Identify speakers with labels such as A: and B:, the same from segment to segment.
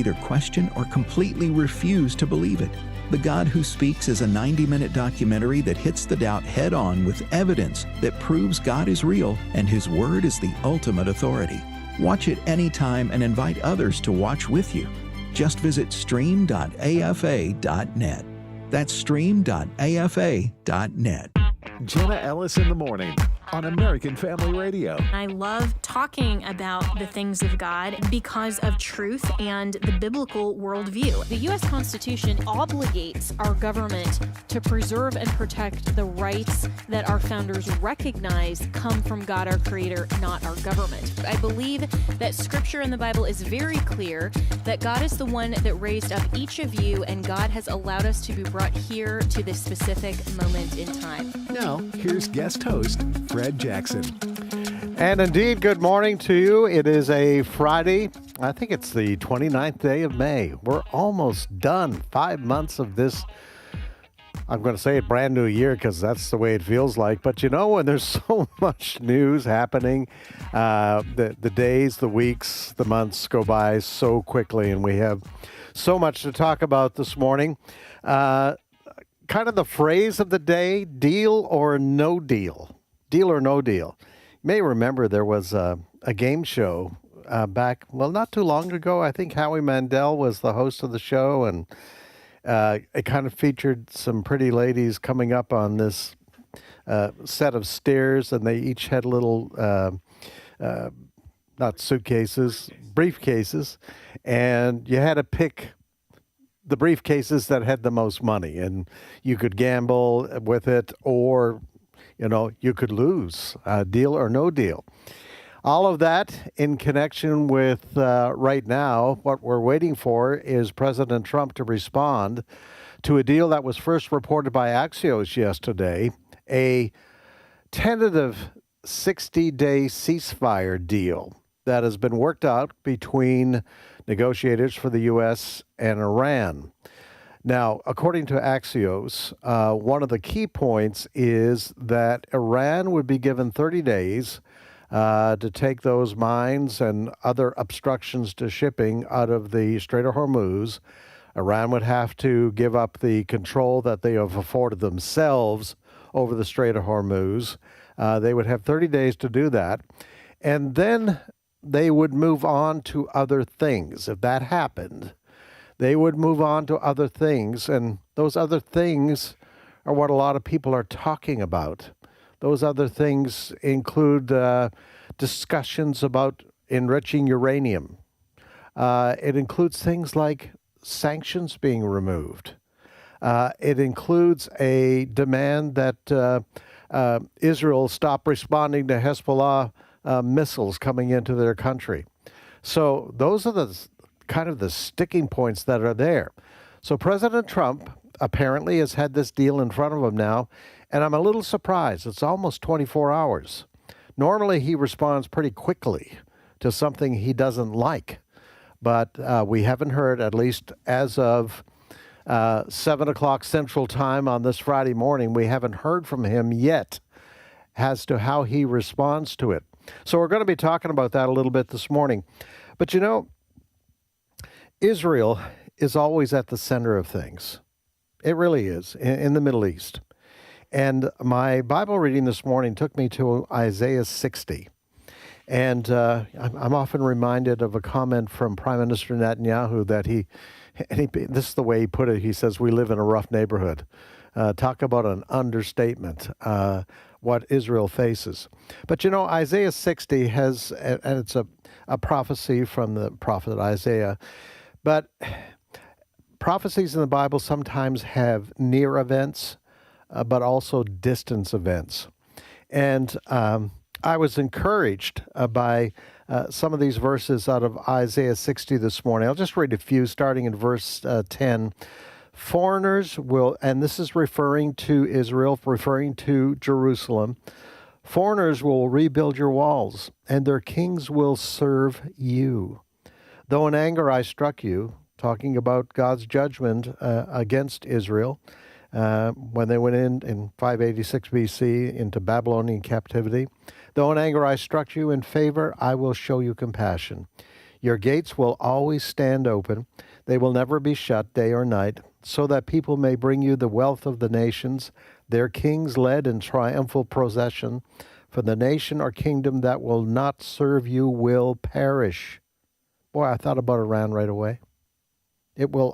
A: either question or completely refuse to believe it. The God Who Speaks is a 90-minute documentary that hits the doubt head-on with evidence that proves God is real and His Word is the ultimate authority. Watch it anytime and invite others to watch with you. Just visit stream.afa.net. That's stream.afa.net.
B: Jenna Ellis in the morning on American Family Radio.
C: I love talking about the things of God because of truth and the biblical worldview. The U.S. Constitution obligates our government to preserve and protect the rights that our founders recognize come from God, our Creator, not our government. I believe that Scripture in the Bible is very clear that God is the one that raised up each of you, and God has allowed us to be brought here to this specific moment in time.
B: Now, here's guest host, Fred Jackson.
D: And indeed, good morning to you. It is a Friday. I think it's the 29th day of May. We're almost done. 5 months of this, I'm going to say it, brand new year, because that's the way it feels like. But you know, when there's so much news happening, the days, the weeks, the months go by so quickly, and we have so much to talk about this morning. Kind of the phrase of the day, deal or no deal. Deal or no deal. You may remember there was a game show back, well, not too long ago. I think Howie Mandel was the host of the show, and it kind of featured some pretty ladies coming up on this set of stairs, and they each had little, not suitcases, briefcases, and you had to pick the briefcases that had the most money, and you could gamble with it, or, you know, you could lose. Deal or no deal. All of that in connection with right now, what we're waiting for is President Trump to respond to a deal that was first reported by Axios yesterday, a tentative 60-day ceasefire deal that has been worked out between negotiators for the U.S. and Iran. Now, according to Axios, one of the key points is that Iran would be given 30 days to take those mines and other obstructions to shipping out of the Strait of Hormuz. Iran would have to give up the control that they have afforded themselves over the Strait of Hormuz. They would have 30 days to do that. And then they would move on to other things. If that happened, they would move on to other things, and those other things are what a lot of people are talking about. Those other things include discussions about enriching uranium. It includes things like sanctions being removed. It includes a demand that Israel stop responding to Hezbollah missiles coming into their country. So those are the kind of the sticking points that are there. So President Trump apparently has had this deal in front of him now, and I'm a little surprised. It's almost 24 hours. Normally he responds pretty quickly to something he doesn't like, but we haven't heard, at least as of 7 o'clock Central Time on this Friday morning, we haven't heard from him yet as to how he responds to it. So we're going to be talking about that a little bit this morning. But you know, Israel is always at the center of things. It really is, in the Middle East. And my Bible reading this morning took me to Isaiah 60. And I'm often reminded of a comment from Prime Minister Netanyahu that this is the way he put it. He says, we live in a rough neighborhood. Talk about an understatement, what Israel faces. But you know, Isaiah 60 has, and it's a prophecy from the prophet Isaiah, but prophecies in the Bible sometimes have near events, but also distance events. And I was encouraged by some of these verses out of Isaiah 60 this morning. I'll just read a few, starting in verse 10. Foreigners will, and this is referring to Israel, referring to Jerusalem, foreigners will rebuild your walls, and their kings will serve you. Though in anger I struck you, talking about God's judgment against Israel, when they went in 586 BC into Babylonian captivity. Though in anger I struck you, in favor I will show you compassion. Your gates will always stand open. They will never be shut day or night, so that people may bring you the wealth of the nations, their kings led in triumphal procession. For the nation or kingdom that will not serve you will perish. Boy, I thought about Iran right away. It will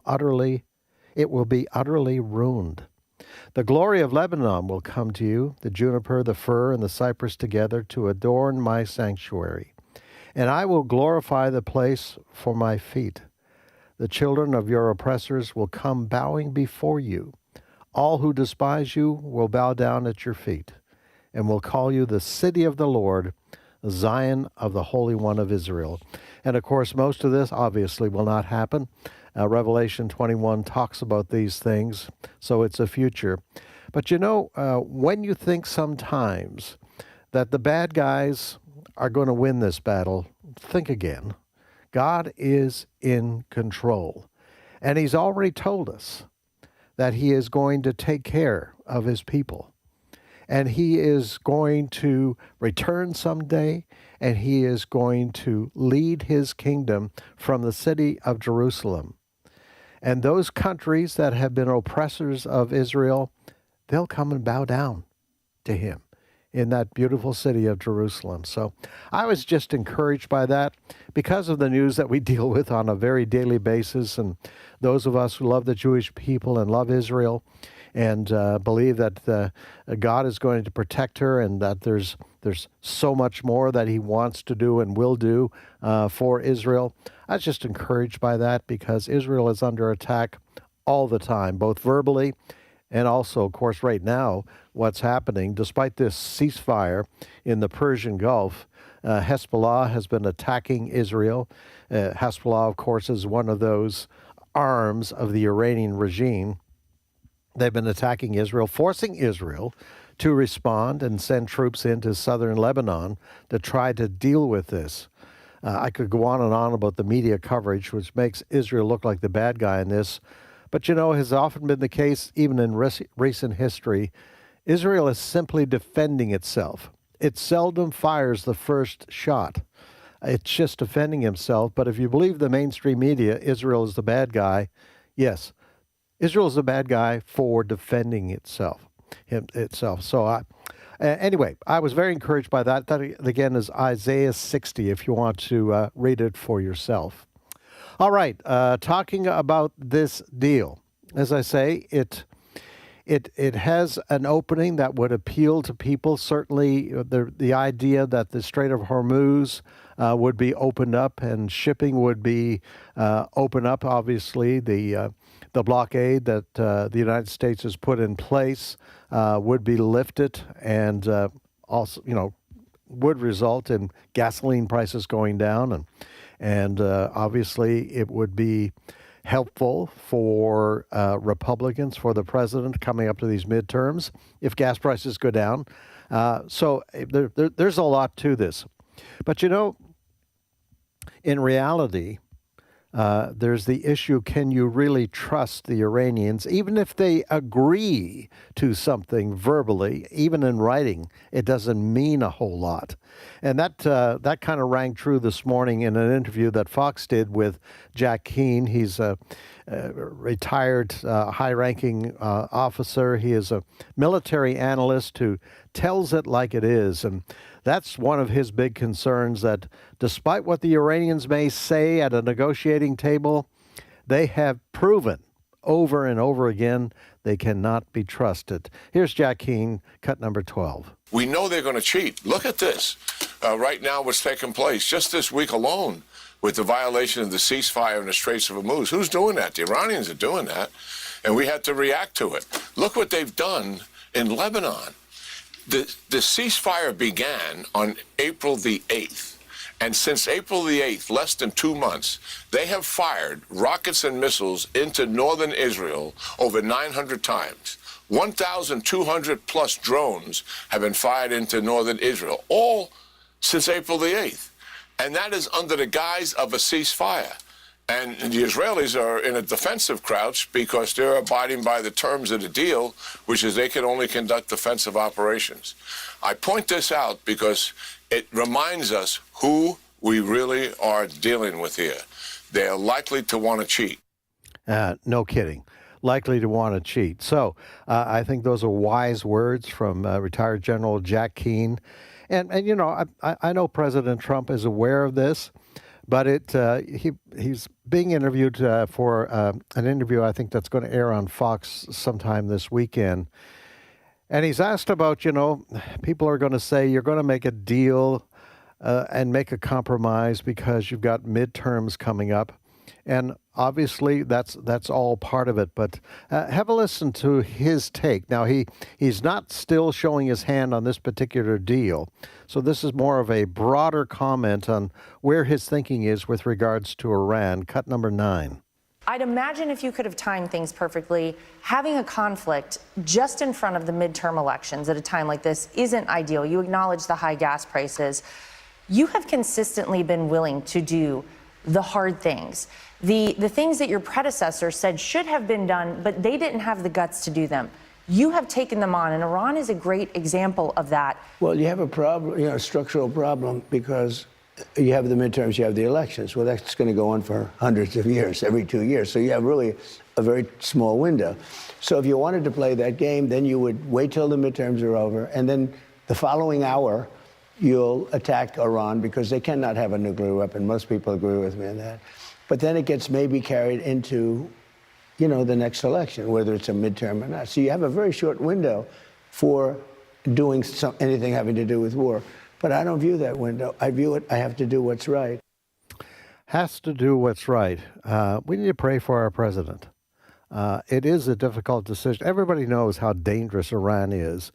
D: be utterly ruined. The glory of Lebanon will come to you, the juniper, the fir, and the cypress together to adorn my sanctuary. And I will glorify the place for my feet. The children of your oppressors will come bowing before you. All who despise you will bow down at your feet, and will call you the city of the Lord, Zion of the Holy One of Israel. And of course, most of this obviously will not happen. Revelation 21 talks about these things, so it's a future. But when you think sometimes that the bad guys are going to win this battle, think again. God is in control. And he's already told us that he is going to take care of his people. And he is going to return someday, and he is going to lead his kingdom from the city of Jerusalem. And those countries that have been oppressors of Israel, they'll come and bow down to him in that beautiful city of Jerusalem. So I was just encouraged by that because of the news that we deal with on a very daily basis. And those of us who love the Jewish people and love Israel and believe that God is going to protect her and that there's so much more that he wants to do and will do for Israel. I was just encouraged by that because Israel is under attack all the time, both verbally and also, of course, right now, what's happening. Despite this ceasefire in the Persian Gulf, Hezbollah has been attacking Israel. Hezbollah, of course, is one of those arms of the Iranian regime. They've been attacking Israel, forcing Israel to respond and send troops into southern Lebanon to try to deal with this. I could go on and on about the media coverage, which makes Israel look like the bad guy in this. But, has often been the case, even in recent history, Israel is simply defending itself. It seldom fires the first shot. It's just defending himself. But if you believe the mainstream media, Israel is the bad guy. Yes, Israel is the bad guy for defending itself. So anyway, I was very encouraged by that. That, again, is Isaiah 60, if you want to read it for yourself. All right, talking about this deal. As I say, it has an opening that would appeal to people. Certainly, the idea that the Strait of Hormuz would be opened up and shipping would be opened up. Obviously, the blockade that the United States has put in place would be lifted, and also, would result in gasoline prices going down, and obviously it would be helpful for Republicans, for the president coming up to these midterms if gas prices go down. So there's a lot to this. But, in reality, there's the issue, can you really trust the Iranians? Even if they agree to something verbally, even in writing, it doesn't mean a whole lot. And that kind of rang true this morning in an interview that Fox did with Jack Keane. He's a retired high-ranking officer. He is a military analyst who tells it like it is. And that's one of his big concerns, that despite what the Iranians may say at a negotiating table, they have proven over and over again they cannot be trusted. Here's Jack Keane, cut number 12.
E: We know they're going to cheat. Look at this. Right now, what's taking place just this week alone with the violation of the ceasefire in the Straits of Hormuz. Who's doing that? The Iranians are doing that, and we had to react to it. Look what they've done in Lebanon. The ceasefire began on April the 8th, and since April the 8th, less than 2 months, they have fired rockets and missiles into northern Israel over 900 times. 1,200 plus drones have been fired into northern Israel, all since April the 8th. And that is under the guise of a ceasefire. And the Israelis are in a defensive crouch because they're abiding by the terms of the deal, which is they can only conduct defensive operations. I point this out because it reminds us who we really are dealing with here. They're likely to want to cheat.
D: No kidding. Likely to want to cheat. So I think those are wise words from retired General Jack Keane. And you know, I know President Trump is aware of this, but he's being interviewed for an interview I think that's going to air on Fox sometime this weekend. And he's asked about, you know, people are going to say you're going to make a deal and make a compromise because you've got midterms coming up. And obviously that's all part of it. But have a listen to his take. Now, he's not still showing his hand on this particular deal. So this is more of a broader comment on where his thinking is with regards to Iran. Cut number 9.
F: I'd imagine if you could have timed things perfectly, having a conflict just in front of the midterm elections at a time like this isn't ideal. You acknowledge the high gas prices. You have consistently been willing to do the hard things, the things that your predecessor said should have been done, but they didn't have the guts to do them. You have taken them on, and Iran is a great example of that.
G: Well, you have a problem, you know, a structural problem, because you have the midterms, you have the elections. Well, that's going to go on for hundreds of years, every 2 years. So you have really a very small window. So if you wanted to play that game, then you would wait till the midterms are over, and then the following hour, you'll attack Iran because they cannot have a nuclear weapon. Most people agree with me on that. But then it gets maybe carried into, you know, the next election, whether it's a midterm or not. So you have a very short window for doing anything having to do with war. But I don't view that window. I view it, I have to do what's right.
D: Has to do what's right. We need to pray for our president. It is a difficult decision. Everybody knows how dangerous Iran is.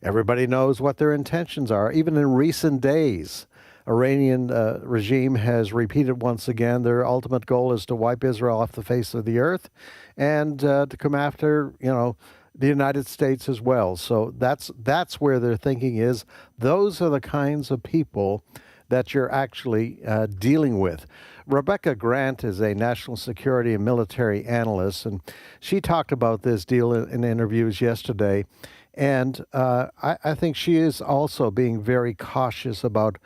D: Everybody knows what their intentions are. Even in recent days, Iranian regime has repeated once again their ultimate goal is to wipe Israel off the face of the earth and to come after, you know, the United States as well. So that's where their thinking is. Those are the kinds of people that you're actually dealing with. Rebecca Grant is a national security and military analyst, and she talked about this deal in interviews yesterday. And I think she is also being very cautious about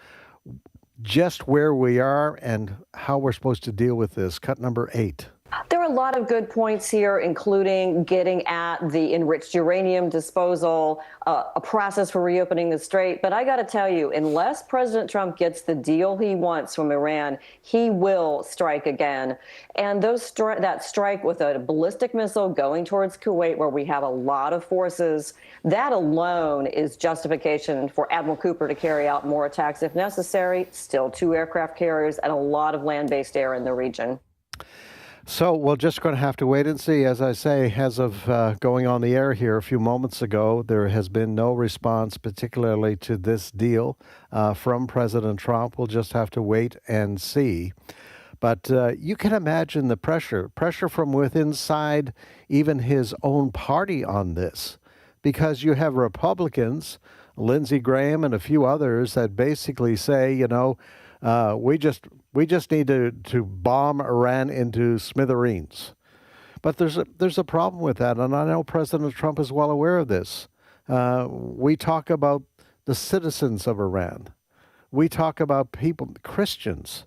D: just where we are and how we're supposed to deal with this. Cut number 8.
H: There are a lot of good points here, including getting at the enriched uranium disposal, a process for reopening the strait. But I got to tell you, unless President Trump gets the deal he wants from Iran, he will strike again. And that strike with a ballistic missile going towards Kuwait, where we have a lot of forces, that alone is justification for Admiral Cooper to carry out more attacks if necessary. Still 2 aircraft carriers and a lot of land-based air in the region.
D: So we're just going to have to wait and see. As I say, as of going on the air here a few moments ago, there has been no response, particularly to this deal from President Trump. We'll just have to wait and see. But you can imagine the pressure from within inside even his own party on this, because you have Republicans, Lindsey Graham and a few others, that basically say, you know, we just need to bomb Iran into smithereens. But there's a problem with that, and I know President Trump is well aware of this. We talk about the citizens of Iran. We talk about people, Christians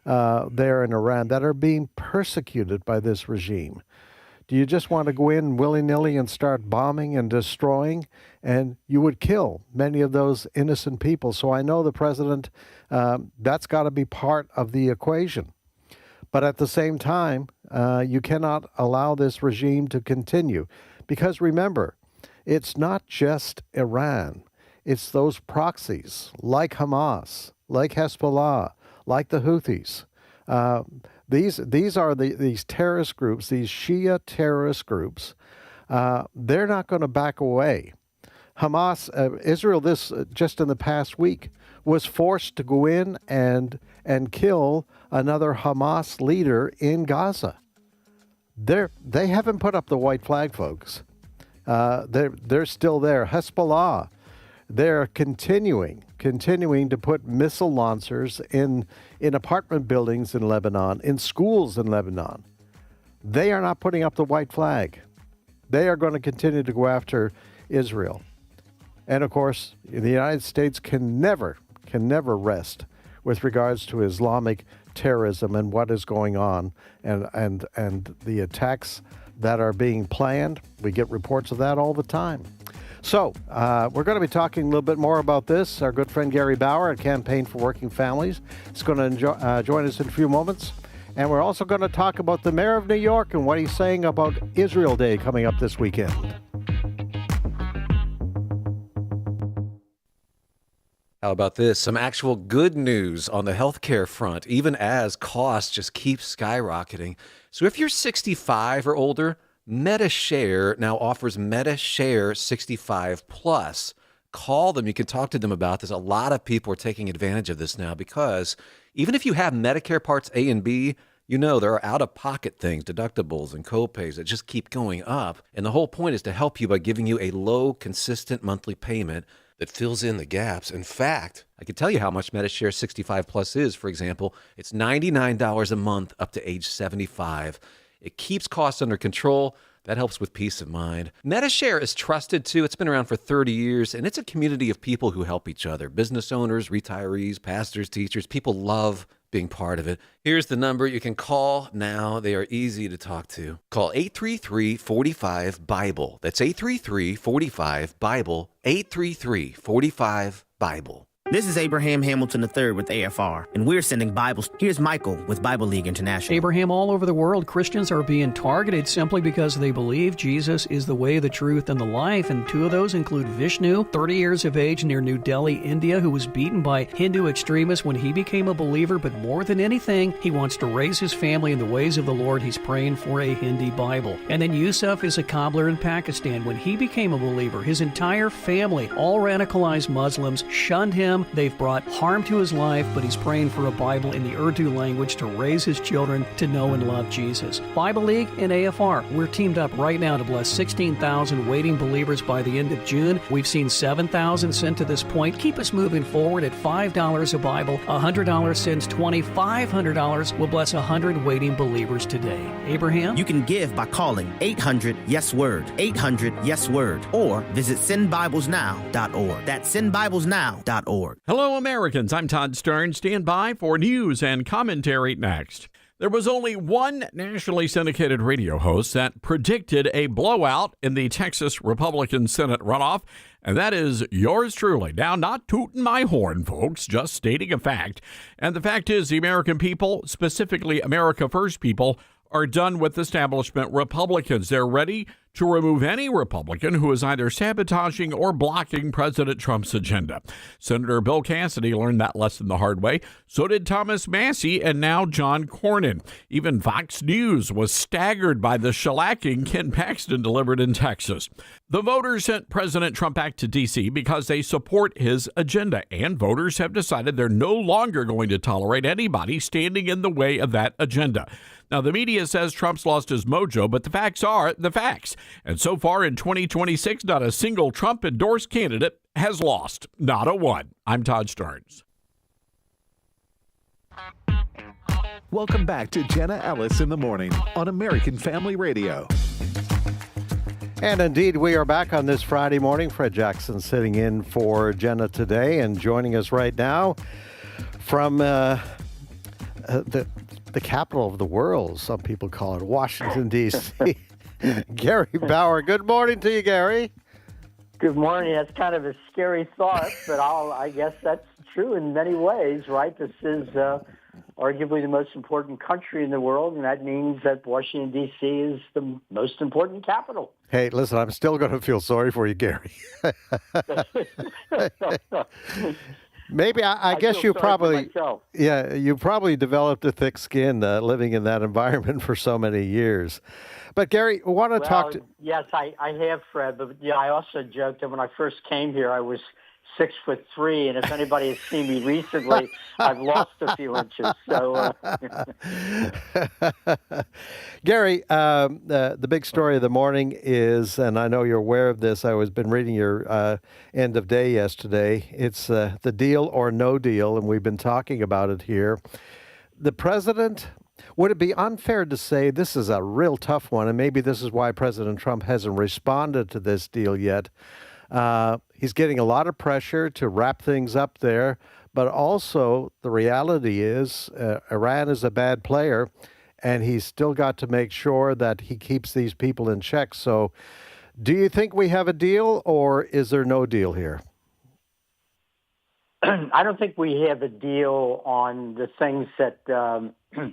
D: there in Iran that are being persecuted by this regime. Do you just want to go in willy-nilly and start bombing and destroying? And you would kill many of those innocent people. So I know the president, that's got to be part of the equation. But at the same time, you cannot allow this regime to continue. Because remember, it's not just Iran. It's those proxies like Hamas, like Hezbollah, like the Houthis. These are these terrorist groups, these Shia terrorist groups. They're not going to back away. Hamas, Israel, just in the past week, was forced to go in and kill another Hamas leader in Gaza. They haven't put up the white flag, folks. They're still there. Hezbollah, they're continuing to put missile launchers in apartment buildings in Lebanon, in schools in Lebanon. They are not putting up the white flag. They are going to continue to go after Israel. And of course, the United States can never rest with regards to Islamic terrorism and what is going on and the attacks that are being planned. We get reports of that all the time. So we're going to be talking a little bit more about this. Our good friend Gary Bauer at Campaign for Working Families is going to join us in a few moments. And we're also going to talk about the mayor of New York and what he's saying about Israel Day coming up this weekend.
I: How about this? Some actual good news on the healthcare front, even as costs just keep skyrocketing. So if you're 65 or older, MediShare now offers MediShare 65 Plus. Call them. You can talk to them about this. A lot of people are taking advantage of this now because even if you have Medicare Parts A and B, you know there are out-of-pocket things, deductibles and copays that just keep going up. And the whole point is to help you by giving you a low, consistent monthly payment that fills in the gaps. In fact, I can tell you how much MediShare 65 Plus is. For example, it's $99 a month up to age 75. It keeps costs under control. That helps with peace of mind. MediShare is trusted too. It's been around for 30 years, and it's a community of people who help each other. Business owners, retirees, pastors, teachers. People love being part of it. Here's the number you can call now. They are easy to talk to. Call 833-45-BIBLE. That's 833-45-BIBLE. 833-45-BIBLE.
J: This is Abraham Hamilton III with AFR, and we're sending Bibles. Here's Michael with Bible League International.
K: Abraham, all over the world, Christians are being targeted simply because they believe Jesus is the way, the truth, and the life. And two of those include Vishnu, 30 years of age near New Delhi, India, who was beaten by Hindu extremists when he became a believer. But more than anything, he wants to raise his family in the ways of the Lord. He's praying for a Hindi Bible. And then Yusuf is a cobbler in Pakistan. When he became a believer, his entire family, all radicalized Muslims, shunned him. They've brought harm to his life, but he's praying for a Bible in the Urdu language to raise his children to know and love Jesus. Bible League and AFR, we're teamed up right now to bless 16,000 waiting believers by the end of June. We've seen 7,000 sent to this point. Keep us moving forward at $5 a Bible, $100 sends $20, $500 will bless 100 waiting believers today. Abraham?
J: You can give by calling 800-YES-WORD, 800-YES-WORD, or visit sendbiblesnow.org. That's sendbiblesnow.org.
L: Hello, Americans. I'm Todd Stern. Stand by for news and commentary next. There was only one nationally syndicated radio host that predicted a blowout in the Texas Republican Senate runoff, and that is yours truly. Now, not tooting my horn, folks, just stating a fact. And the fact is the American people, specifically America First people, are done with establishment Republicans. They're ready to remove any Republican who is either sabotaging or blocking President Trump's agenda. Senator Bill Cassidy learned that lesson the hard way. So did Thomas Massie and now John Cornyn. Even Fox News was staggered by the shellacking Ken Paxton delivered in Texas. The voters sent President Trump back to D.C. because they support his agenda, and voters have decided they're no longer going to tolerate anybody standing in the way of that agenda. Now, the media says Trump's lost his mojo, but the facts are the facts. And so far in 2026, not a single Trump-endorsed candidate has lost. Not a one. I'm Todd Stearns.
B: Welcome back to Jenna Ellis in the Morning on American Family Radio.
D: And indeed, we are back on this Friday morning. Fred Jackson sitting in for Jenna today, and joining us right now from the capital of the world, some people call it, Washington, D.C., Gary Bauer. Good morning to you, Gary.
M: Good morning. That's kind of a scary thought, but I guess that's true in many ways, right? This is arguably the most important country in the world, and that means that Washington, D.C. is the most important capital.
D: Hey, listen, I'm still going to feel sorry for you, Gary. Maybe I guess you probably, you probably developed a thick skin living in that environment for so many years. But Gary, I want to talk to.
M: Yes, I have, Fred. But yeah, I also joked that when I first came here, I was 6'3", and if anybody has seen me recently, I've lost a few inches. So,
D: Gary, the big story of the morning is, and I know you're aware of this, I've been reading your end of day yesterday. It's the deal or no deal, and we've been talking about it here. The president, would it be unfair to say this is a real tough one, and maybe this is why President Trump hasn't responded to this deal yet? He's getting a lot of pressure to wrap things up there, But also, the reality is Iran is a bad player, and he's still got to make sure that he keeps these people in check. So do you think we have a deal, or is there no deal here?
M: I don't think we have a deal on the things that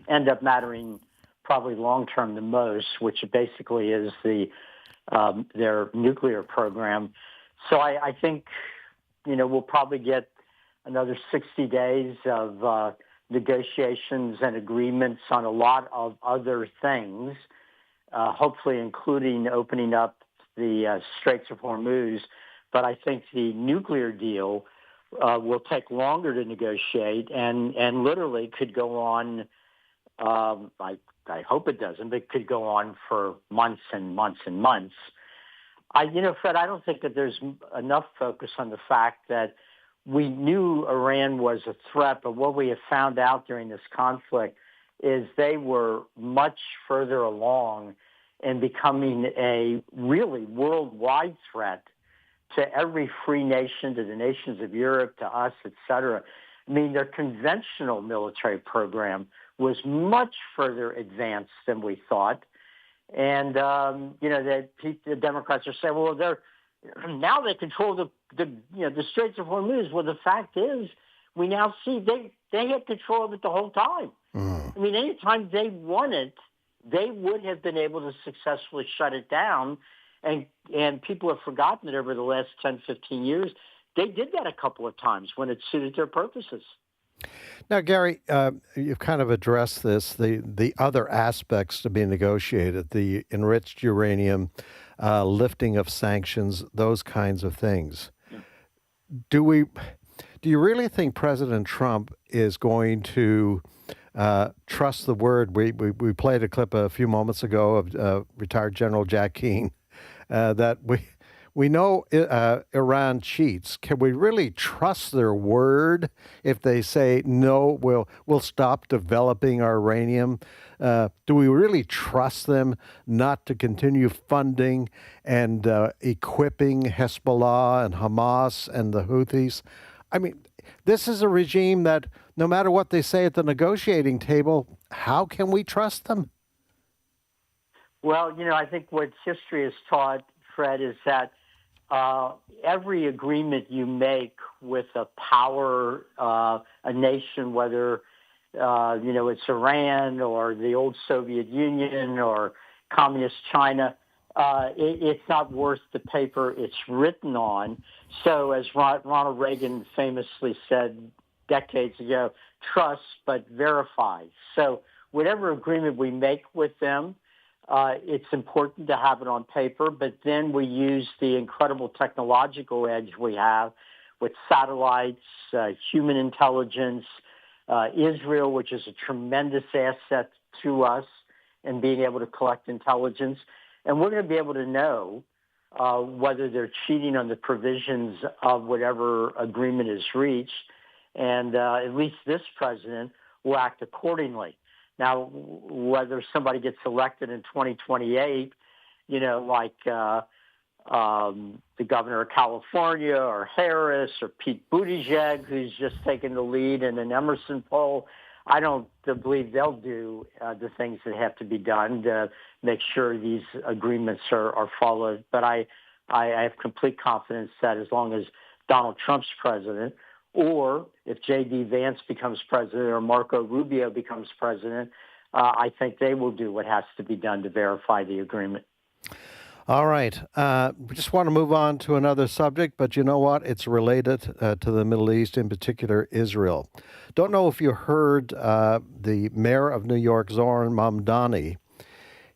M: end up mattering probably long-term the most, which basically is their nuclear program. So I think, we'll probably get another 60 days of negotiations and agreements on a lot of other things, hopefully including opening up the Straits of Hormuz. But I think the nuclear deal will take longer to negotiate and literally could go on, I hope it doesn't, but it could go on for months and months and months. Fred, I don't think that there's enough focus on the fact that we knew Iran was a threat, but what we have found out during this conflict is they were much further along in becoming a really worldwide threat to every free nation, to the nations of Europe, to us, et cetera. I mean, their conventional military program was much further advanced than we thought. And, the Democrats are saying, well, now they control the Straits of Hormuz. Well, the fact is, we now see they had control of it the whole time. I mean, anytime they wanted, they would have been able to successfully shut it down. And people have forgotten that over the last 10, 15 years, they did that a couple of times when it suited their purposes.
D: Now, Gary, you've kind of addressed this, the other aspects to be negotiated, the enriched uranium, lifting of sanctions, those kinds of things. Do you really think President Trump is going to trust the word? We played a clip a few moments ago of retired General Jack Keane that we know Iran cheats. Can we really trust their word if they say, no, we'll stop developing our uranium? Do we really trust them not to continue funding and equipping Hezbollah and Hamas and the Houthis? I mean, this is a regime that no matter what they say at the negotiating table, how can we trust them?
M: Well, I think what history has taught, Fred, is that every agreement you make with a power, a nation, whether, it's Iran or the old Soviet Union or communist China, it's not worth the paper it's written on. So as Ronald Reagan famously said decades ago, trust but verify. So whatever agreement we make with them, it's important to have it on paper, but then we use the incredible technological edge we have with satellites, human intelligence, Israel, which is a tremendous asset to us in being able to collect intelligence. And we're going to be able to know whether they're cheating on the provisions of whatever agreement is reached. And at least this president will act accordingly. Now, whether somebody gets elected in 2028, like the governor of California or Harris or Pete Buttigieg, who's just taken the lead in an Emerson poll, I don't believe they'll do the things that have to be done to make sure these agreements are followed. But I have complete confidence that as long as Donald Trump's president, or if J.D. Vance becomes president or Marco Rubio becomes president, I think they will do what has to be done to verify the agreement.
D: All right. We just want to move on to another subject, but you know what? It's related to the Middle East, in particular Israel. Don't know if you heard the mayor of New York, Zoran Mamdani.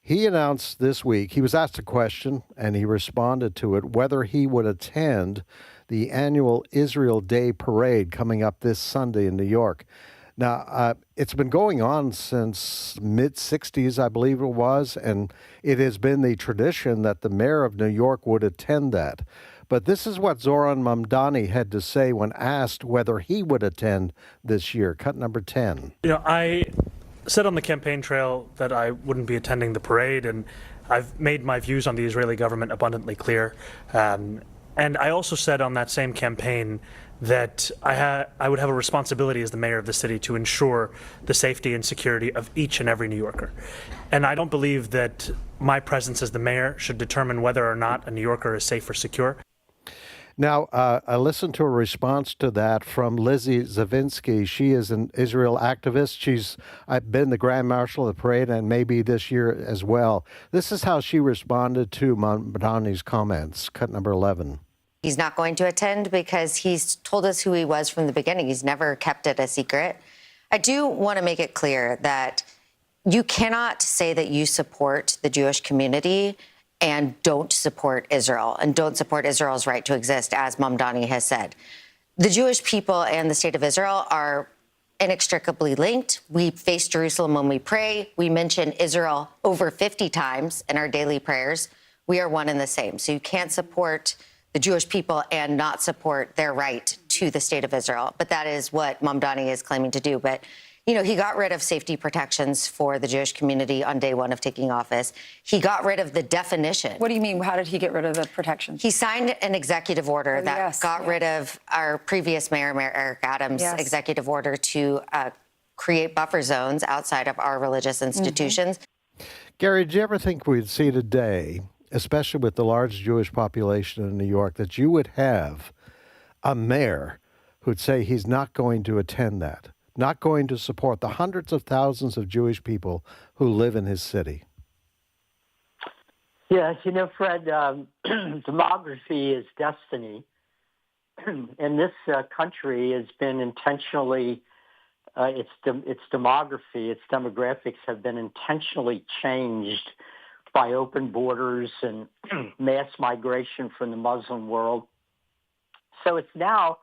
D: He announced this week, he was asked a question, and he responded to it, whether he would attend the annual Israel Day Parade coming up this Sunday in New York. Now, it's been going on since mid-'60s, I believe it was, and it has been the tradition that the mayor of New York would attend that. But this is what Zoran Mamdani had to say when asked whether he would attend this year. Cut number 10.
N: I said on the campaign trail that I wouldn't be attending the parade, and I've made my views on the Israeli government abundantly clear. And I also said on that same campaign that I would have a responsibility as the mayor of the city to ensure the safety and security of each and every New Yorker. And I don't believe that my presence as the mayor should determine whether or not a New Yorker is safe or secure.
D: Now, I listened to a response to that from Lizzie Zavinsky. She is an Israel activist. She's been the Grand Marshal of the parade and maybe this year as well. This is how she responded to Mamdani's comments. Cut number 11.
O: He's not going to attend because he's told us who he was from the beginning. He's never kept it a secret. I do want to make it clear that you cannot say that you support the Jewish community and don't support Israel and don't support Israel's right to exist, as Mamdani has said. The Jewish people and the state of Israel are inextricably linked. We face Jerusalem when we pray. We mention Israel over 50 times in our daily prayers. We are one and the same. So you can't support the Jewish people and not support their right to the state of Israel. But that is what Mamdani is claiming to do. But you know, he got rid of safety protections for the Jewish community on day one of taking office. He got rid of the definition.
P: What do you mean? How did he get rid of the protections?
O: He signed an executive order that got rid of our previous mayor, Mayor Eric Adams' executive order to create buffer zones outside of our religious institutions.
D: Gary, do you ever think we'd see today, especially with the large Jewish population in New York, that you would have a mayor who'd say he's not going to attend that? Not going to support the hundreds of thousands of Jewish people who live in his city?
M: Yes, you know, Fred, demography is destiny. And this country has been intentionally, its demography, its demographics have been intentionally changed by open borders and mass migration from the Muslim world. So it's now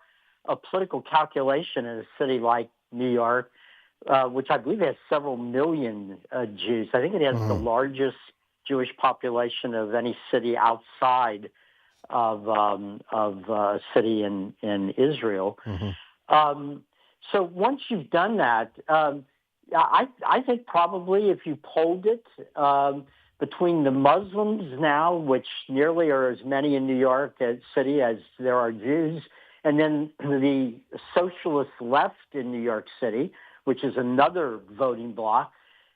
M: a political calculation in a city like New York, which I believe has several million Jews. I think it has the largest Jewish population of any city outside of a city in Israel. So once you've done that, I think probably if you polled it between the Muslims now, which nearly are as many in New York City as there are Jews, and then the socialist left in New York City, which is another voting bloc,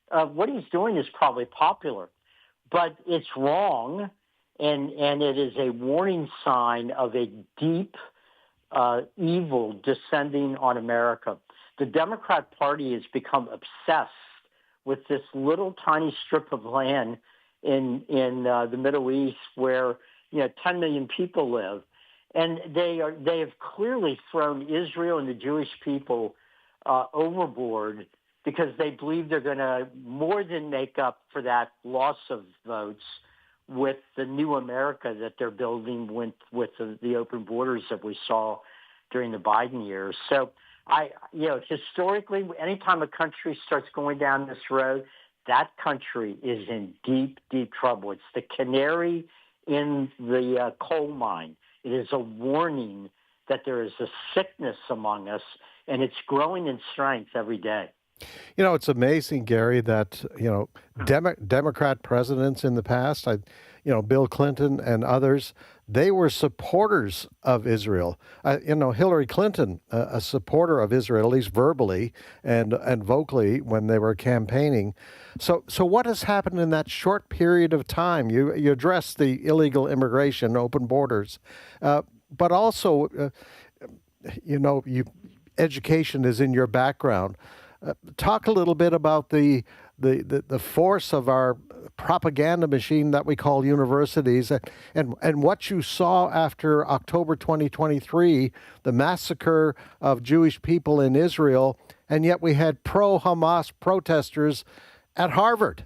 M: what he's doing is probably popular. But it's wrong, and it is a warning sign of a deep evil descending on America. The Democrat Party has become obsessed with this little tiny strip of land in the Middle East where 10 million people live. And they have clearly thrown Israel and the Jewish people overboard because they believe they're going to more than make up for that loss of votes with the new America that they're building with the open borders that we saw during the Biden years. So historically, anytime a country starts going down this road, that country is in deep, deep trouble. It's the canary in the coal mine. It is a warning that there is a sickness among us, and it's growing in strength every day.
D: You know, it's amazing, Gary, that, Democrat presidents in the past, Bill Clinton and others, they were supporters of Israel. Hillary Clinton, a supporter of Israel, at least verbally and vocally when they were campaigning. So what has happened in that short period of time? You addressed the illegal immigration, open borders, but also, education is in your background. Talk a little bit about the force of our propaganda machine that we call universities and what you saw after October 2023, the massacre of Jewish people in Israel, and yet we had pro-Hamas protesters at Harvard.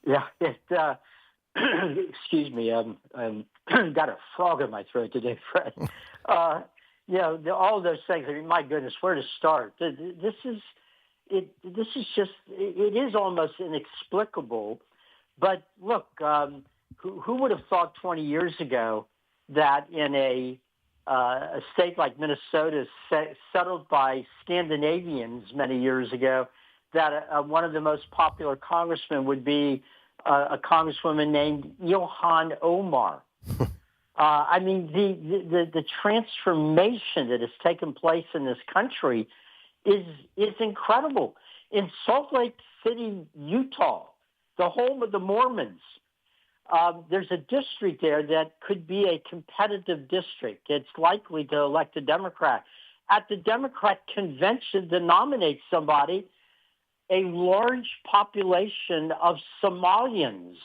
M: Yeah, excuse me, I'm got a frog in my throat today, Fred. All of those things. I mean, my goodness, where to start? This is almost inexplicable. But look, who would have thought 20 years ago that in a state like Minnesota, settled by Scandinavians many years ago, that one of the most popular congressmen would be a congresswoman named Ilhan Omar. I mean, the transformation that has taken place in this country is incredible. In Salt Lake City, Utah, the home of the Mormons, there's a district there that could be a competitive district. It's likely to elect a Democrat. At the Democrat convention to nominate somebody, a large population of Somalians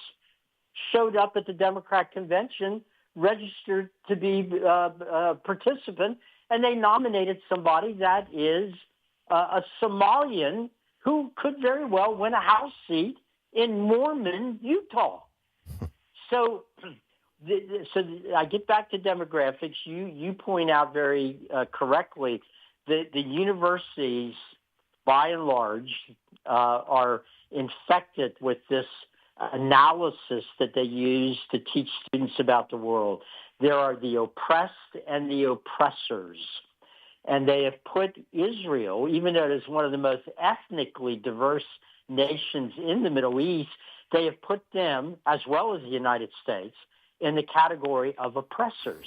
M: showed up at the Democrat convention, registered to be a participant, and they nominated somebody that is a Somalian who could very well win a House seat in Mormon, Utah. So I get back to demographics. You point out very correctly that the universities, by and large, are infected with this analysis that they use to teach students about the world. There are the oppressed and the oppressors. And they have put Israel, even though it is one of the most ethnically diverse nations in the Middle East, they have put them, as well as the United States, in the category of oppressors.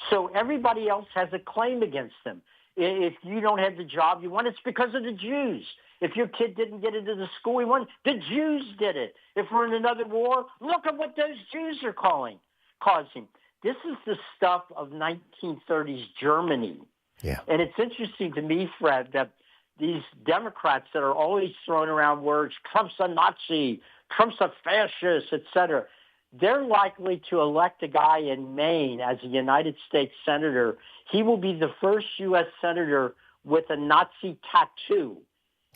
M: So everybody else has a claim against them. If you don't have the job you want, it's because of the Jews. If your kid didn't get into the school you wanted, the Jews did it. If we're in another war, look at what those Jews are causing. This is the stuff of 1930s Germany.
D: Yeah.
M: And it's interesting to me, Fred, that these Democrats that are always throwing around words, Trump's a Nazi, Trump's a fascist, et cetera, they're likely to elect a guy in Maine as a United States senator. He will be the first U.S. senator with a Nazi tattoo,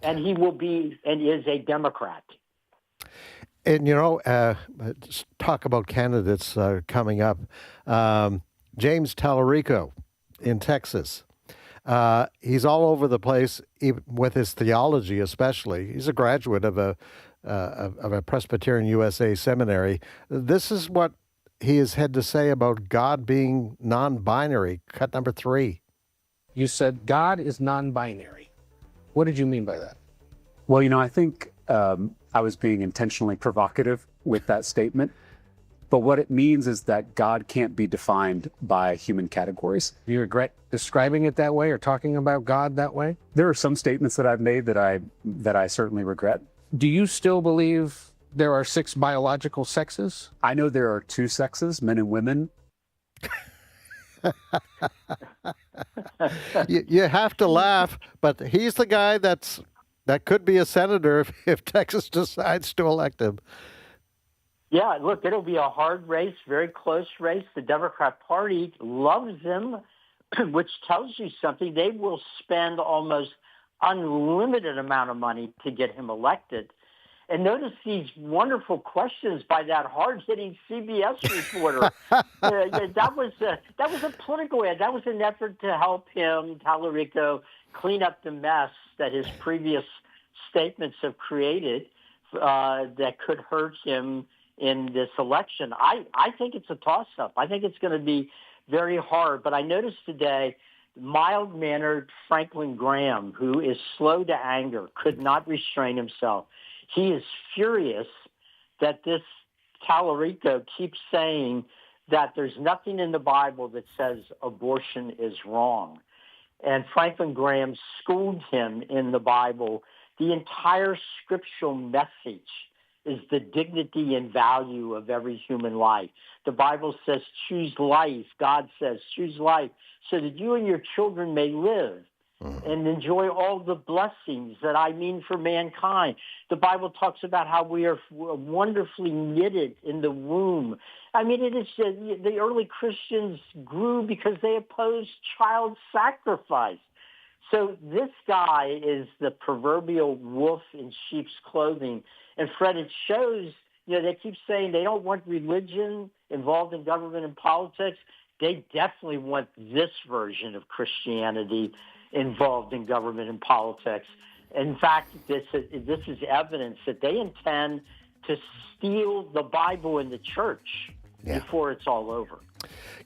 M: and he will be and is a Democrat.
D: And, talk about candidates coming up. James Tallarico in Texas. He's all over the place with his theology, especially. He's a graduate of a Presbyterian USA seminary. This is what he has had to say about God being non-binary. Cut number 3.
Q: You said God is non-binary. What did you mean by that?
R: Well, I think I was being intentionally provocative with that statement. But what it means is that God can't be defined by human categories.
Q: Do you regret describing it that way or talking about God that way?
R: There are some statements that I've made that I certainly regret.
Q: Do you still believe there are 6 biological sexes?
R: I know there are 2 sexes, men and women.
D: You have to laugh, but he's the guy that could be a senator if Texas decides to elect him.
M: Yeah, look, it'll be a hard race, very close race. The Democrat Party loves him, which tells you something. They will spend almost unlimited amount of money to get him elected. And notice these wonderful questions by that hard-hitting CBS reporter. That was a political ad. That was an effort to help him, Tallarico, clean up the mess that his previous statements have created that could hurt him in this election. I think it's a toss-up. I think it's going to be very hard. But I noticed today mild-mannered Franklin Graham, who is slow to anger, could not restrain himself. He is furious that this Tallarico keeps saying that there's nothing in the Bible that says abortion is wrong. And Franklin Graham schooled him in the Bible. The entire scriptural message is the dignity and value of every human life. The Bible says choose life. God says choose life so that you and your children may live and enjoy all the blessings that I mean for mankind. The Bible talks about how we are wonderfully knitted in the womb. I mean, it is the early Christians grew because they opposed child sacrifice. So this guy is the proverbial wolf in sheep's clothing. And Fred, it shows, they keep saying they don't want religion involved in government and politics. They definitely want this version of Christianity involved in government and politics. In fact, this is evidence that they intend to steal the Bible and the church before it's all over.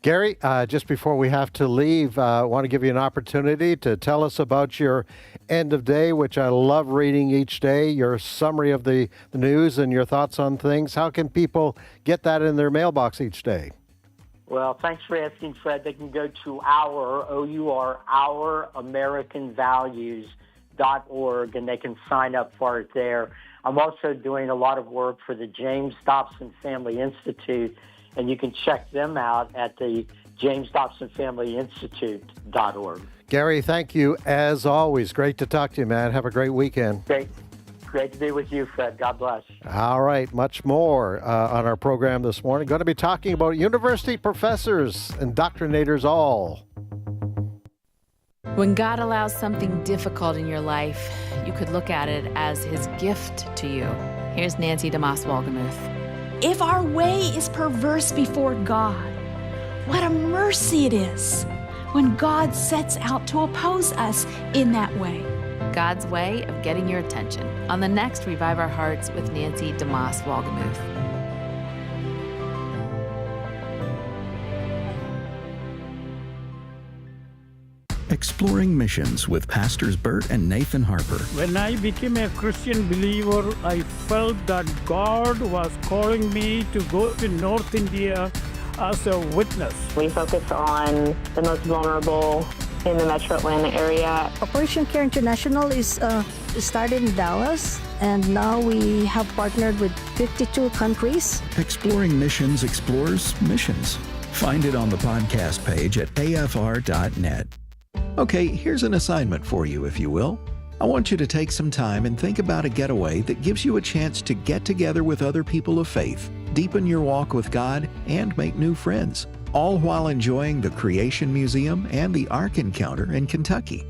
D: Gary, just before we have to leave, I want to give you an opportunity to tell us about your end of day, which I love reading each day, your summary of the news and your thoughts on things. How can people get that in their mailbox each day?
M: Well, thanks for asking, Fred. They can go to ouramericanvalues.org, and they can sign up for it there. I'm also doing a lot of work for the James Dobson Family Institute, and you can check them out at the jamesdobsonfamilyinstitute.org.
D: Gary, thank you as always. Great to talk to you, man. Have a great weekend.
M: Great to be with you, Fred. God bless.
D: All right, much more on our program this morning. Going to be talking about university professors, indoctrinators all.
S: When God allows something difficult in your life, you could look at it as his gift to you. Here's Nancy DeMoss-Walgemuth.
T: If our way is perverse before God, what a mercy it is when God sets out to oppose us in that way.
S: God's way of getting your attention on the next Revive Our Hearts with Nancy DeMoss-Walgemuth.
A: Exploring Missions with Pastors Bert and Nathan Harper.
U: When I became a Christian believer, I felt that God was calling me to go to North India as a witness.
V: We focus on the most vulnerable in the Metro Atlanta area.
W: Operation Care International is started in Dallas, and now we have partnered with 52 countries.
A: Exploring Missions explores missions. Find it on the podcast page at afr.net. Okay, here's an assignment for you, if you will. I want you to take some time and think about a getaway that gives you a chance to get together with other people of faith, deepen your walk with God, and make new friends, all while enjoying the Creation Museum and the Ark Encounter in Kentucky.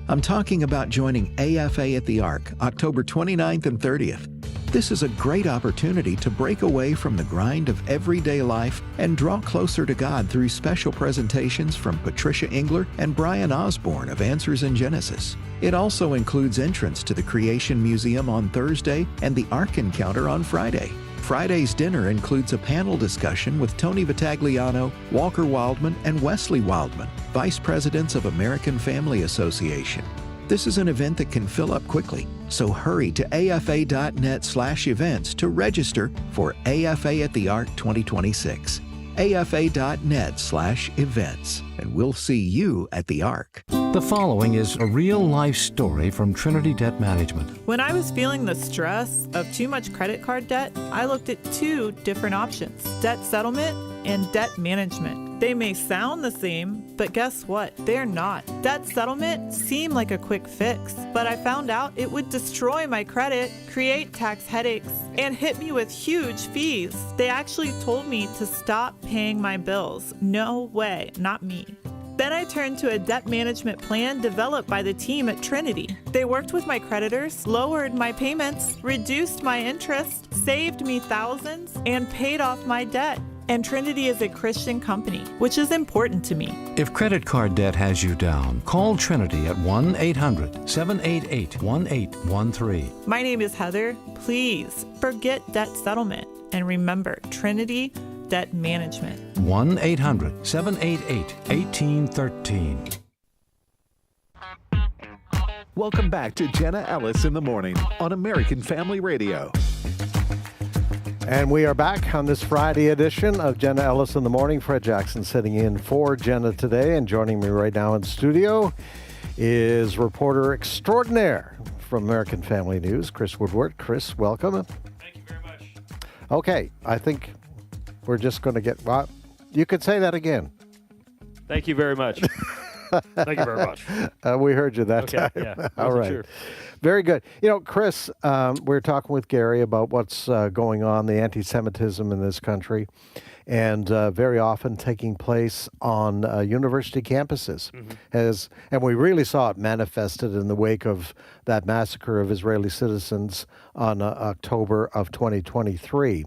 A: I'm talking about joining AFA at the Ark, October 29th and 30th. This is a great opportunity to break away from the grind of everyday life and draw closer to God through special presentations from Patricia Engler and Brian Osborne of Answers in Genesis. It also includes entrance to the Creation Museum on Thursday and the Ark Encounter on Friday. Friday's dinner includes a panel discussion with Tony Vitagliano, Walker Wildman, and Wesley Wildman, Vice Presidents of American Family Association. This is an event that can fill up quickly, so hurry to afa.net/events to register for AFA at the Ark 2026. afa.net/events, and we'll see you at the Ark.
X: The following is a real-life story from Trinity Debt Management.
Y: When I was feeling the stress of too much credit card debt, I looked at two different options: debt settlement and debt management. They may sound the same, but guess what? They're not. Debt settlement seemed like a quick fix, but I found out it would destroy my credit, create tax headaches, and hit me with huge fees. They actually told me to stop paying my bills. No way, not me. Then I turned to a debt management plan developed by the team at Trinity. They worked with my creditors, lowered my payments, reduced my interest, saved me thousands, and paid off my debt. And Trinity is a Christian company, which is important to me.
X: If credit card debt has you down, call Trinity at 1-800-788-1813.
Y: My name is Heather. Please forget debt settlement and remember Trinity Debt Management.
X: 1-800-788-1813.
B: Welcome back to Jenna Ellis in the Morning on American Family Radio.
D: And we are back on this Friday edition of Jenna Ellis in the Morning. Fred Jackson sitting in for Jenna today, and joining me right now in studio is reporter extraordinaire from American Family News, Chris Woodward. Chris, welcome.
Z: Thank you very much.
D: Okay, I think we're just going to get, well, you could say that again.
Z: Thank you very much. Thank you very much.
D: We heard you that time.
Z: Yeah,
D: all right.
Z: sure.
D: Very good. You know, Chris, we're talking with Gary about what's going on, the anti-Semitism in this country, and very often taking place on university campuses. Mm-hmm. And we really saw it manifested in the wake of that massacre of Israeli citizens on October of 2023.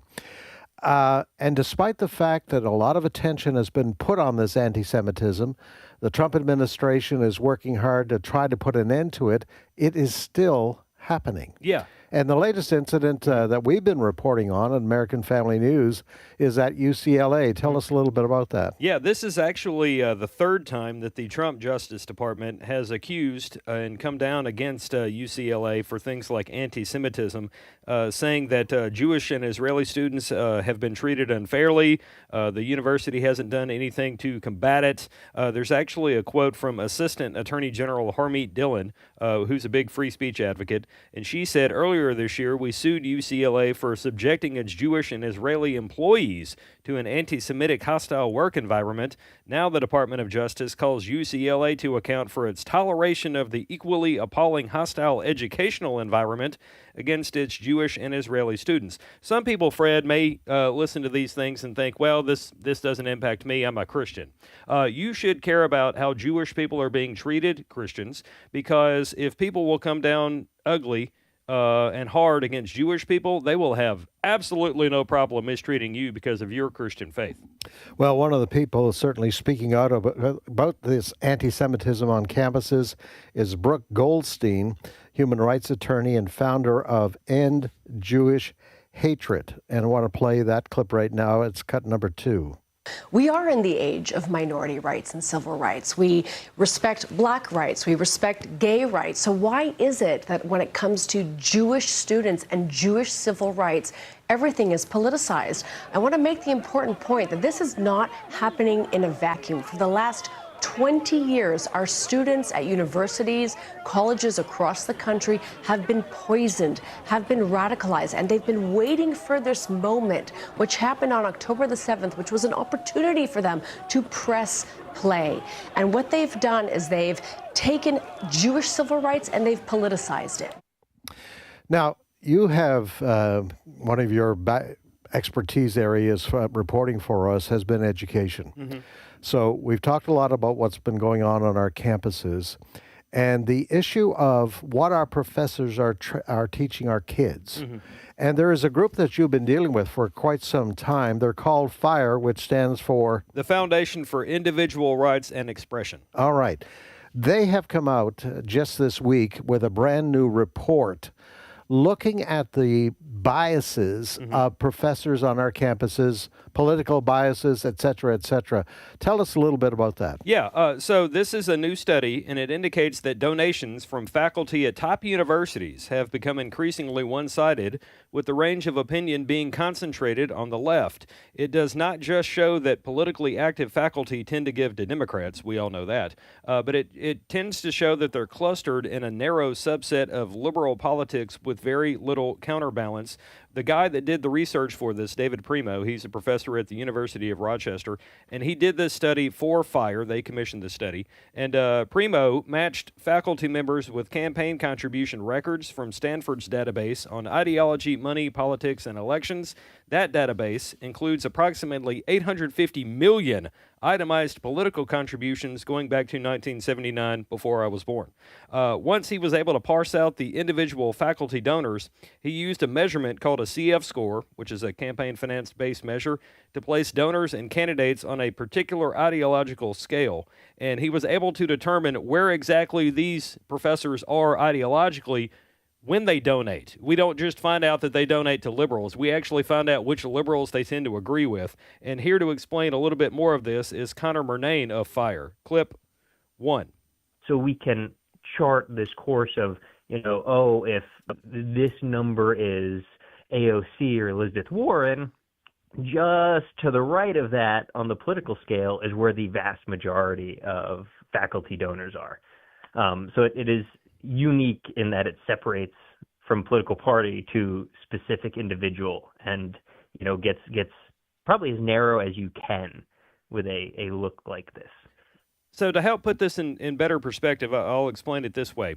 D: And despite the fact that a lot of attention has been put on this anti-Semitism, the Trump administration is working hard to try to put an end to it. It is still happening.
Z: Yeah.
D: And the latest incident that we've been reporting on American Family News is at UCLA. Tell us a little bit about that.
C: Yeah, this is actually the third time that the Trump Justice Department has accused and come down against UCLA for things like anti-Semitism, saying that Jewish and Israeli students have been treated unfairly. The university hasn't done anything to combat it. There's actually a quote from Assistant Attorney General Harmeet Dillon, who's a big free speech advocate, and she said, earlier this year, we sued UCLA for subjecting its Jewish and Israeli employees to an anti-Semitic hostile work environment. Now the Department of Justice calls UCLA to account for its toleration of the equally appalling hostile educational environment against its Jewish and Israeli students. Some people, Fred, may listen to these things and think, well, this doesn't impact me. I'm a Christian. You should care about how Jewish people are being treated, Christians, because if people will come down ugly and hard against Jewish people, they will have absolutely no problem mistreating you because of your Christian faith.
D: Well, one of the people certainly speaking out about this anti-Semitism on campuses is Brooke Goldstein, human rights attorney and founder of End Jewish Hatred. And I want to play that clip right now. It's cut number 2.
E: We are in the age of minority rights and civil rights. We respect black rights. We respect gay rights. So why is it that when it comes to Jewish students and Jewish civil rights, everything is politicized? I want to make the important point that this is not happening in a vacuum. For the last 20 years, our students at universities, colleges across the country have been poisoned, have been radicalized, and they've been waiting for this moment, which happened on October the 7th, which was an opportunity for them to press play. And what they've done is they've taken Jewish civil rights and they've politicized it.
D: Now, you have one of your expertise areas for reporting for us has been education. Mm-hmm. So we've talked a lot about what's been going on our campuses and the issue of what our professors are teaching our kids. Mm-hmm. And there is a group that you've been dealing with for quite some time. They're called FIRE, which stands for?
C: The Foundation for Individual Rights and Expression.
D: All right. They have come out just this week with a brand new report looking at the biases of professors on our campuses, political biases, et cetera, et cetera. Tell us a little bit about that.
C: Yeah, so this is a new study, and it indicates that donations from faculty at top universities have become increasingly one-sided, with the range of opinion being concentrated on the left. It does not just show that politically active faculty tend to give to Democrats, we all know that, but it tends to show that they're clustered in a narrow subset of liberal politics with very little counterbalance. The guy that did the research for this, David Primo, he's a professor at the University of Rochester, and he did this study for FIRE. They commissioned the study. And Primo matched faculty members with campaign contribution records from Stanford's database on ideology, money, politics, and elections. That database includes approximately 850 million itemized political contributions going back to 1979, before I was born. Once he was able to parse out the individual faculty donors, he used a measurement called a CF score, which is a campaign finance-based measure, to place donors and candidates on a particular ideological scale. And he was able to determine where exactly these professors are ideologically when they donate. We don't just find out that they donate to liberals. We actually find out which liberals they tend to agree with. And here to explain a little bit more of this is Connor Murnane of FIRE. Clip 1.
F: So we can chart this course of, if this number is AOC or Elizabeth Warren, just to the right of that on the political scale is where the vast majority of faculty donors are. So it is unique in that it separates from political party to specific individual and, gets probably as narrow as you can with a look like this.
C: So to help put this in better perspective, I'll explain it this way.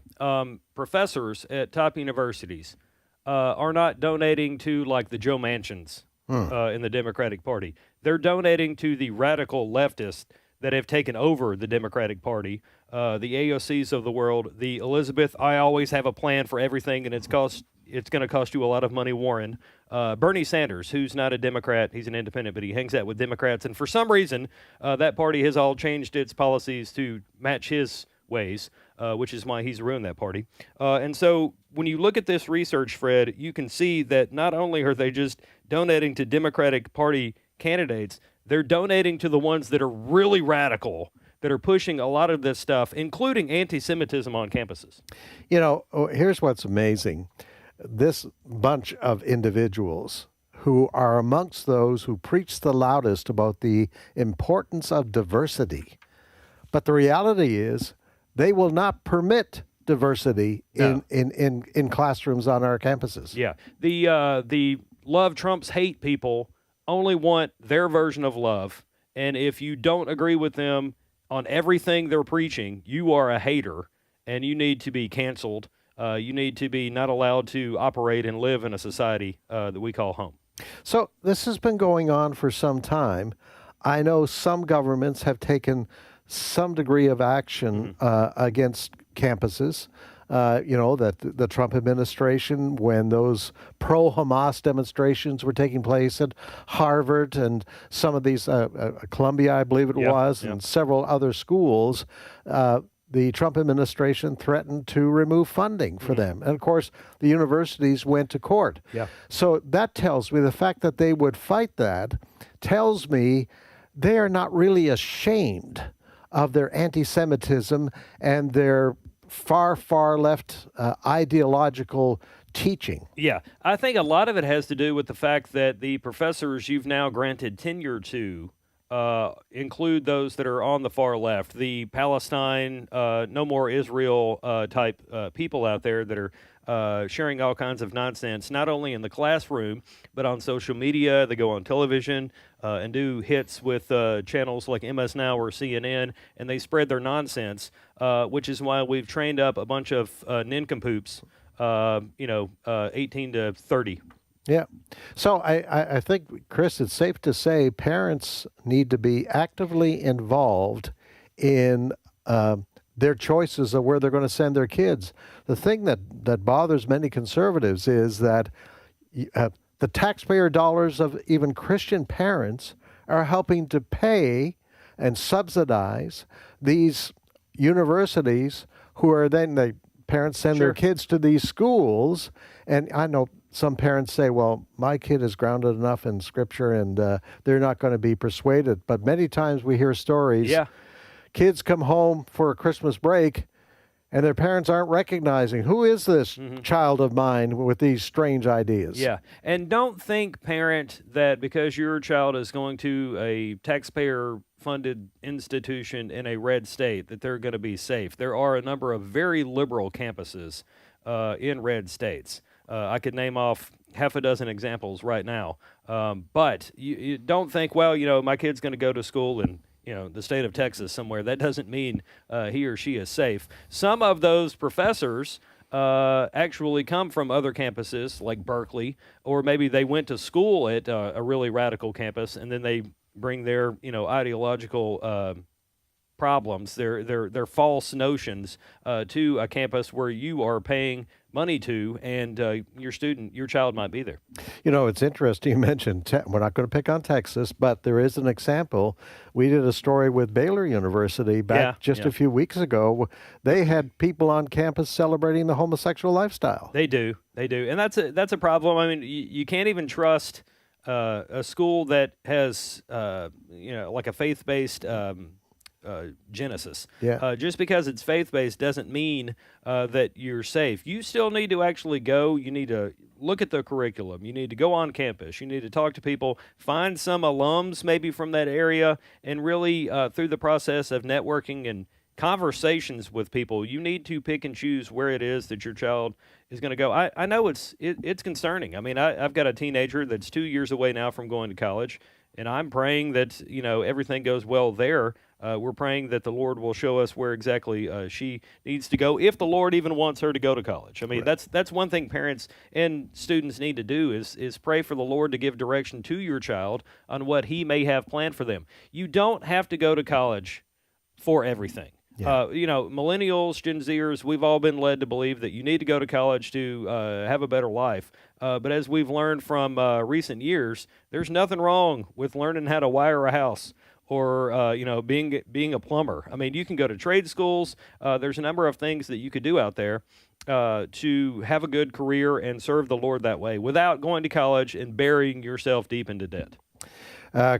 C: Professors at top universities are not donating to like the Joe Manchins in the Democratic Party. They're donating to the radical leftists that have taken over the Democratic Party, the AOCs of the world, the Elizabeth, I always have a plan for everything, and it's going to cost you a lot of money, Warren. Bernie Sanders, who's not a Democrat, he's an independent, but he hangs out with Democrats, and for some reason, that party has all changed its policies to match his ways, which is why he's ruined that party. And so when you look at this research, Fred, you can see that not only are they just donating to Democratic Party candidates, they're donating to the ones that are really radical, that are pushing a lot of this stuff, including anti-Semitism on campuses.
D: You know, here's what's amazing. This bunch of individuals who are amongst those who preach the loudest about the importance of diversity. But the reality is they will not permit diversity in classrooms on our campuses.
C: Yeah. The love Trump's hate people only want their version of love. And if you don't agree with them on everything they're preaching, you are a hater and you need to be canceled. You need to be not allowed to operate and live in a society that we call home.
D: So this has been going on for some time. I know some governments have taken some degree of action against campuses. You know, that the Trump administration, when those pro-Hamas demonstrations were taking place at Harvard and some of these, Columbia, I believe it was, and several other schools, the Trump administration threatened to remove funding for them. And of course, the universities went to court.
C: Yeah.
D: So that tells me, the fact that they would fight that tells me they are not really ashamed of their anti-Semitism and their far, far left ideological teaching.
C: Yeah, I think a lot of it has to do with the fact that the professors you've now granted tenure to include those that are on the far left, the Palestine, no more Israel type people out there that are sharing all kinds of nonsense, not only in the classroom, but on social media. They go on television and do hits with channels like MS Now or CNN, and they spread their nonsense, which is why we've trained up a bunch of nincompoops, 18 to 30.
D: Yeah. So I think, Chris, it's safe to say parents need to be actively involved in their choices of where they're going to send their kids. The thing that bothers many conservatives is that the taxpayer dollars of even Christian parents are helping to pay and subsidize these universities who are then, the parents send their kids to these schools. And I know some parents say, well, my kid is grounded enough in Scripture and they're not going to be persuaded. But many times we hear stories.
C: Yeah.
D: Kids come home for a Christmas break and their parents aren't recognizing, who is this child of mine with these strange ideas?
C: Yeah. And don't think, parent, that because your child is going to a taxpayer-funded institution in a red state that they're going to be safe. There are a number of very liberal campuses in red states. I could name off half a dozen examples right now. But you don't think, well, my kid's going to go to school in the state of Texas somewhere. That doesn't mean he or she is safe. Some of those professors actually come from other campuses like Berkeley, or maybe they went to school at a really radical campus, and then they bring their ideological problems, their false notions to a campus where you are paying money to, and your child might be there.
D: It's interesting you mentioned, we're not going to pick on Texas, but there is an example. We did a story with Baylor University back just a few weeks ago. They had people on campus celebrating the homosexual lifestyle.
C: They do. And that's a problem. I mean, you can't even trust a school that has, like a faith-based Genesis. Just because it's faith-based doesn't mean that you're safe. You still need to actually go. You need to look at the curriculum. You need to go on campus. You need to talk to people, find some alums maybe from that area, and really through the process of networking and conversations with people, you need to pick and choose where it is that your child is going to go. I know it's concerning. I mean, I've got a teenager that's 2 years away now from going to college, and I'm praying that everything goes well there. We're praying that the Lord will show us where exactly she needs to go, if the Lord even wants her to go to college. I mean, that's one thing parents and students need to do is pray for the Lord to give direction to your child on what He may have planned for them. You don't have to go to college for everything. Millennials, Gen Zers, we've all been led to believe that you need to go to college to have a better life. But as we've learned from recent years, there's nothing wrong with learning how to wire a house or being a plumber. I mean, you can go to trade schools. There's a number of things that you could do out there to have a good career and serve the Lord that way without going to college and burying yourself deep into debt.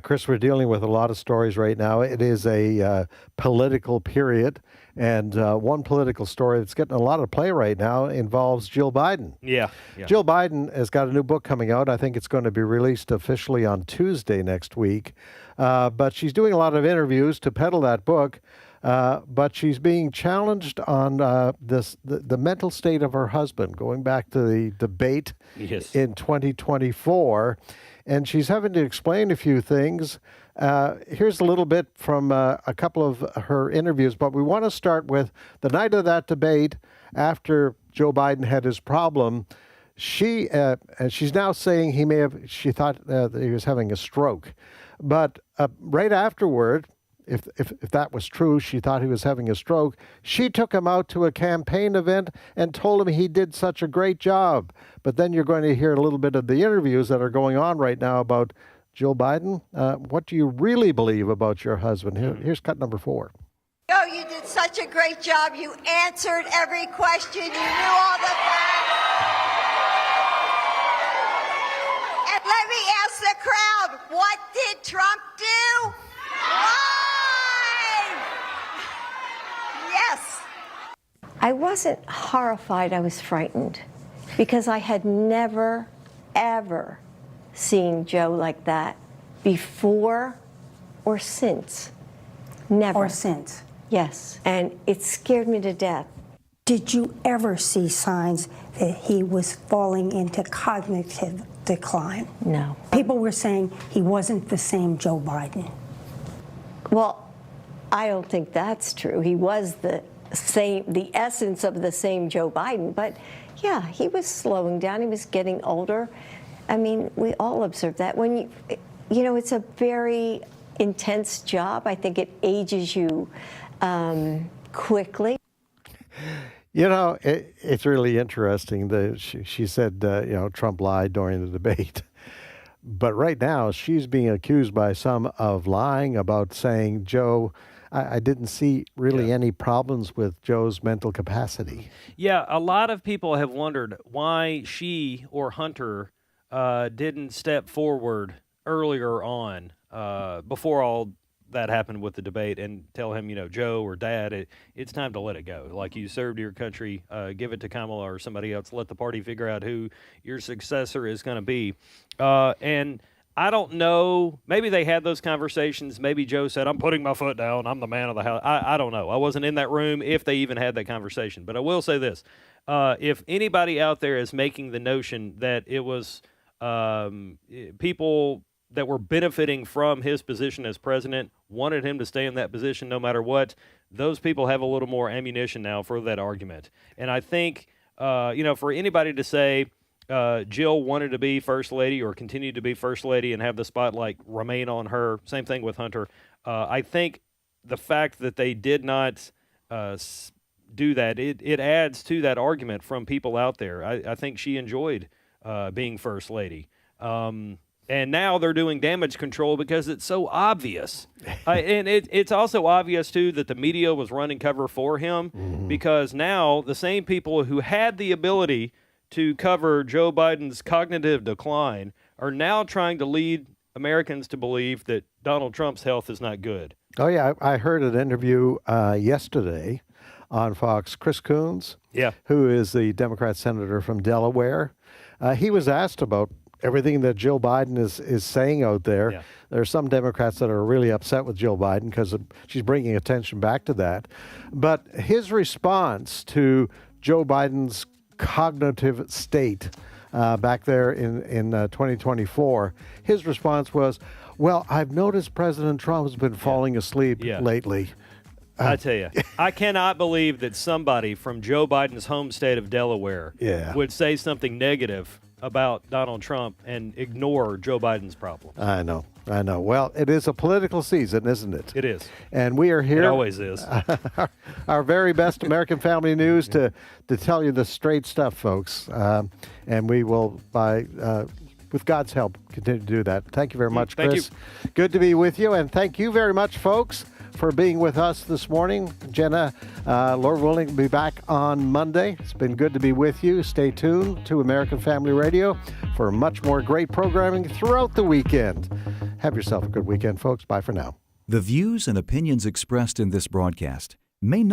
D: Chris, we're dealing with a lot of stories right now. It is a political period, and one political story that's getting a lot of play right now involves Jill Biden.
C: Yeah.
D: Jill Biden has got a new book coming out. I think it's going to be released officially on Tuesday next week. But she's doing a lot of interviews to peddle that book. But she's being challenged on the mental state of her husband, going back to the debate in 2024. And she's having to explain a few things. Here's a little bit from a couple of her interviews, but we want to start with the night of that debate after Joe Biden had his problem. She's now saying she thought that he was having a stroke. But right afterward, if that was true, she thought he was having a stroke. She took him out to a campaign event and told him he did such a great job. But then you're going to hear a little bit of the interviews that are going on right now about Jill Biden. What do you really believe about your husband? Here's cut number 4.
G: Oh, you did such a great job. You answered every question. You knew all the facts. And let me ask the crowd, what did Trump do? Yes.
H: I wasn't horrified, I was frightened because I had never, ever seen Joe like that before or since. Never.
I: Or since.
H: Yes. And it scared me to death.
I: Did you ever see signs that he was falling into cognitive decline?
H: No.
I: People were saying he wasn't the same Joe Biden.
H: Well, I don't think that's true. He was the essence of the same Joe Biden. But yeah, he was slowing down. He was getting older. I mean, we all observe that. When it's a very intense job. I think it ages you quickly.
D: It's really interesting. She said, Trump lied during the debate. But right now, she's being accused by some of lying about saying, Joe, I didn't see really any problems with Joe's mental capacity.
C: Yeah, a lot of people have wondered why she or Hunter didn't step forward earlier on before all that happened with the debate and tell him, Joe or Dad, it's time to let it go. Like, you served your country, give it to Kamala or somebody else. Let the party figure out who your successor is going to be. And I don't know. Maybe they had those conversations. Maybe Joe said, I'm putting my foot down. I'm the man of the house. I don't know. I wasn't in that room if they even had that conversation. But I will say this. If anybody out there is making the notion that it was people that were benefiting from his position as president, wanted him to stay in that position no matter what, those people have a little more ammunition now for that argument. And I think, for anybody to say Jill wanted to be first lady or continued to be first lady and have the spotlight remain on her, same thing with Hunter, I think the fact that they did not do that, it adds to that argument from people out there. I think she enjoyed being first lady. And now they're doing damage control because it's so obvious. And it's also obvious, too, that the media was running cover for him because now the same people who had the ability to cover Joe Biden's cognitive decline are now trying to lead Americans to believe that Donald Trump's health is not good.
D: Oh, yeah. I heard an interview yesterday on Fox. Chris Coons, who is the Democrat senator from Delaware, he was asked about everything that Jill Biden is saying out there. Yeah. There are some Democrats that are really upset with Jill Biden because she's bringing attention back to that. But his response to Joe Biden's cognitive state back there in 2024, his response was, well, I've noticed President Trump has been falling asleep lately.
C: I tell you, I cannot believe that somebody from Joe Biden's home state of Delaware would say something negative about Donald Trump and ignore Joe Biden's problems.
D: I know. Well, it is a political season, isn't it?
C: It is.
D: And we are here.
C: It always is.
D: Our very best American Family News to tell you the straight stuff, folks. And we will, by with God's help, continue to do that. Thank you very much,
C: Thank
D: Chris. Good to be with you, and thank you very much, folks, for being with us this morning. Jenna, Lord willing, will be back on Monday. It's been good to be with you. Stay tuned to American Family Radio for much more great programming throughout the weekend. Have yourself a good weekend, folks. Bye for now.
J: The views and opinions expressed in this broadcast may not